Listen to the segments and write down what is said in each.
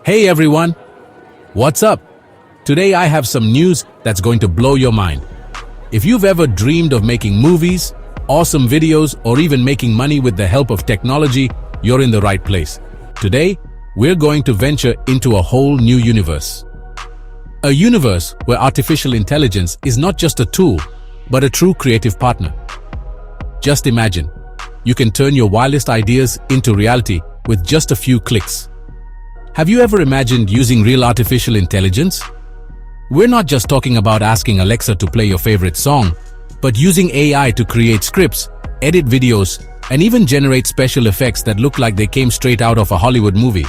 Hey everyone! What's up? Today I have some news that's going to blow your mind. If you've ever dreamed of making movies, awesome videos, or even making money with the help of technology, you're in the right place. Today, we're going to venture into a whole new universe. A universe where artificial intelligence is not just a tool, but a true creative partner. Just imagine, you can turn your wildest ideas into reality with just a few clicks. Have you ever imagined using real artificial intelligence? We're not just talking about asking Alexa to play your favorite song, but using AI to create scripts, edit videos, and even generate special effects that look like they came straight out of a Hollywood movie.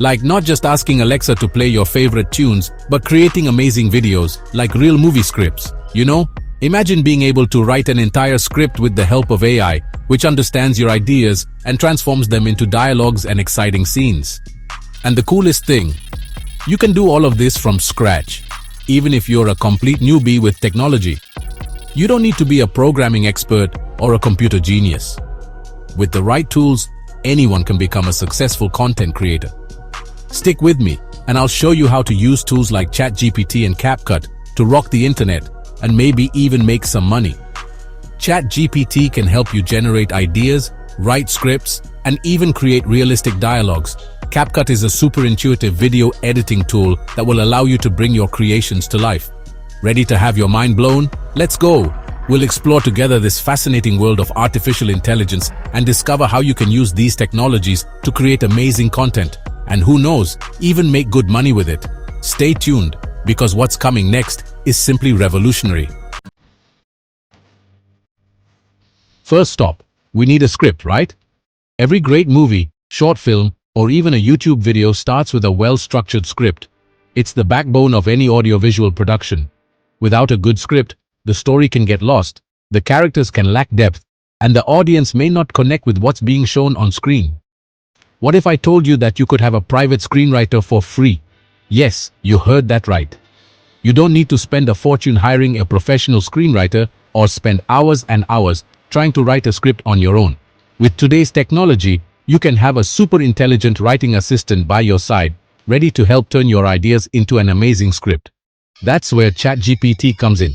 Like not just asking Alexa to play your favorite tunes, but creating amazing videos, like real movie scripts. You know, imagine being able to write an entire script with the help of AI, which understands your ideas and transforms them into dialogues and exciting scenes. And the coolest thing, you can do all of this from scratch, even if you're a complete newbie with technology. You don't need to be a programming expert or a computer genius. With the right tools, anyone can become a successful content creator. Stick with me, and I'll show you how to use tools like ChatGPT and CapCut to rock the internet and maybe even make some money. ChatGPT can help you generate ideas, write scripts, and even create realistic dialogues. CapCut is a super intuitive video editing tool that will allow you to bring your creations to life. Ready to have your mind blown? Let's go! We'll explore together this fascinating world of artificial intelligence and discover how you can use these technologies to create amazing content. And who knows, even make good money with it. Stay tuned, because what's coming next is simply revolutionary. First stop, we need a script, right? Every great movie, short film, or even a YouTube video starts with a well-structured script. It's the backbone of any audiovisual production. Without a good script, the story can get lost, the characters can lack depth, and the audience may not connect with what's being shown on screen. What if I told you that you could have a private screenwriter for free? Yes, you heard that right. You don't need to spend a fortune hiring a professional screenwriter or spend hours and hours trying to write a script on your own. With today's technology, you can have a super intelligent writing assistant by your side, ready to help turn your ideas into an amazing script. That's where ChatGPT comes in.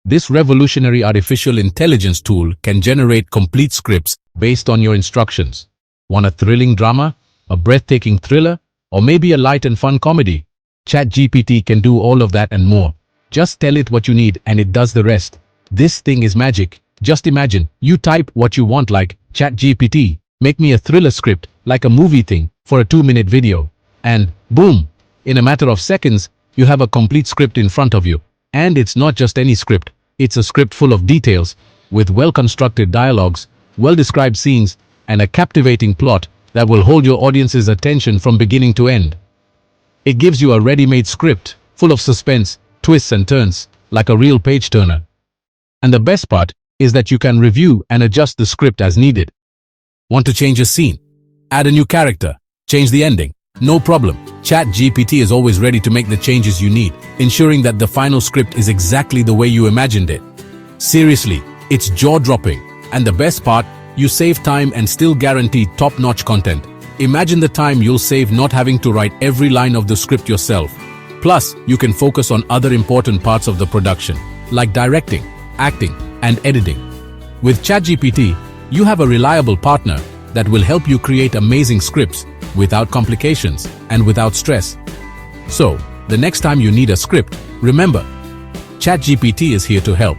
This revolutionary artificial intelligence tool can generate complete scripts based on your instructions. Want a thrilling drama, a breathtaking thriller, or maybe a light and fun comedy? ChatGPT can do all of that and more. Just tell it what you need and it does the rest. This thing is magic. Just imagine, you type what you want like, ChatGPT, make me a thriller script, like a movie thing, for a 2-minute video. And boom! In a matter of seconds, you have a complete script in front of you. And it's not just any script. It's a script full of details, with well-constructed dialogues, well-described scenes, and a captivating plot that will hold your audience's attention from beginning to end. It gives you a ready-made script, full of suspense, twists and turns, like a real page-turner. And the best part is that you can review and adjust the script as needed. Want to change a scene? Add a new character? Change the ending? No problem. ChatGPT is always ready to make the changes you need, ensuring that the final script is exactly the way you imagined it. Seriously, it's jaw-dropping. And the best part, you save time and still guarantee top-notch content. Imagine the time you'll save not having to write every line of the script yourself. Plus, you can focus on other important parts of the production, like directing, acting, and editing. With ChatGPT, you have a reliable partner that will help you create amazing scripts without complications and without stress. So, the next time you need a script, remember, ChatGPT is here to help.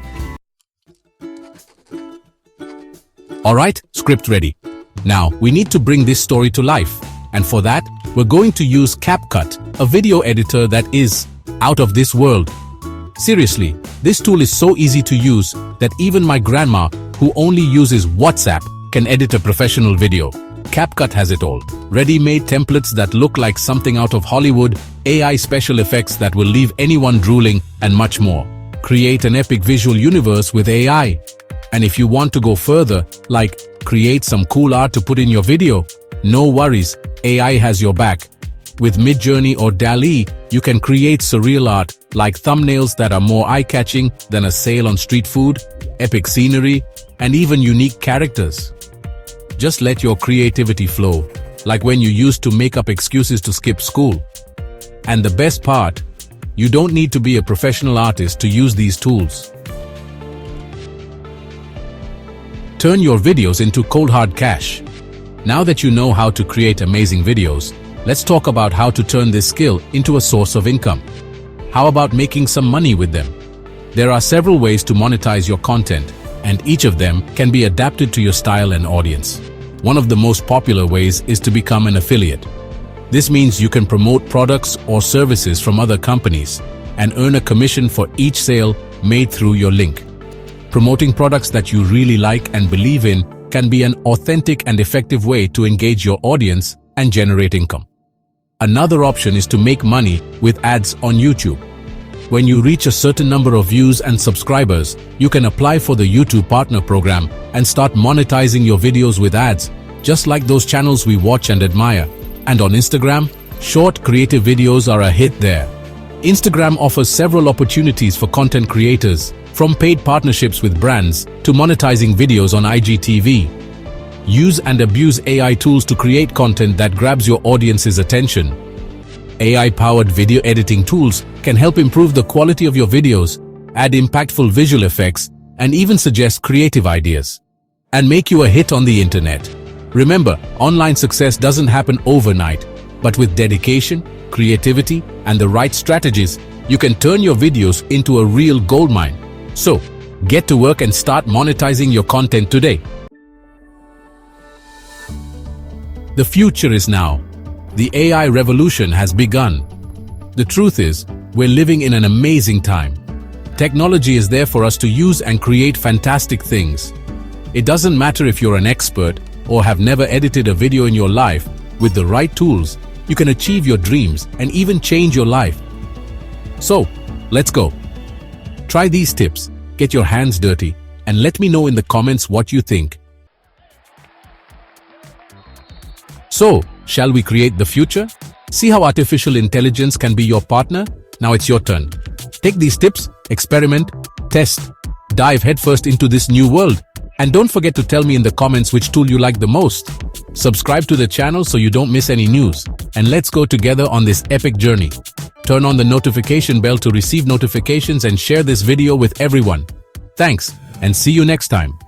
Alright, script ready. Now, we need to bring this story to life. And for that, we're going to use CapCut, a video editor that is out of this world. Seriously, this tool is so easy to use that even my grandma, who only uses WhatsApp, can edit a professional video. CapCut has it all. Ready-made templates that look like something out of Hollywood, AI special effects that will leave anyone drooling, and much more. Create an epic visual universe with AI. And if you want to go further, like create some cool art to put in your video, no worries, AI has your back. With Midjourney or Dall E, you can create surreal art, like thumbnails that are more eye-catching than a sale on street food, epic scenery, and even unique characters. Just let your creativity flow. like when you used to make up excuses to skip school. And the best part, you don't need to be a professional artist to use these tools. Turn your videos into cold hard cash. Now that you know how to create amazing videos, let's talk about how to turn this skill into a source of income. How about making some money with them? There are several ways to monetize your content, and each of them can be adapted to your style and audience. One of the most popular ways is to become an affiliate. This means you can promote products or services from other companies and earn a commission for each sale made through your link. Promoting products that you really like and believe in can be an authentic and effective way to engage your audience and generate income. Another option is to make money with ads on YouTube. When you reach a certain number of views and subscribers, you can apply for the YouTube Partner Program and start monetizing your videos with ads, just like those channels we watch and admire. And on Instagram, short creative videos are a hit there. Instagram offers several opportunities for content creators, from paid partnerships with brands to monetizing videos on IGTV. Use and abuse AI tools to create content that grabs your audience's attention. AI-powered video editing tools can help improve the quality of your videos, add impactful visual effects, and even suggest creative ideas, and make you a hit on the internet. Remember, online success doesn't happen overnight, but with dedication, creativity, and the right strategies, you can turn your videos into a real goldmine. So, get to work and start monetizing your content today. The future is now. The AI revolution has begun. The truth is, we're living in an amazing time. Technology is there for us to use and create fantastic things. It doesn't matter if you're an expert or have never edited a video in your life. With the right tools, you can achieve your dreams and even change your life. So, let's go. Try these tips, get your hands dirty, and let me know in the comments what you think. So, shall we create the future? See how artificial intelligence can be your partner? Now it's your turn. Take these tips, experiment, test, dive headfirst into this new world. And don't forget to tell me in the comments which tool you like the most. Subscribe to the channel so you don't miss any news. And let's go together on this epic journey. Turn on the notification bell to receive notifications and share this video with everyone. Thanks, and see you next time.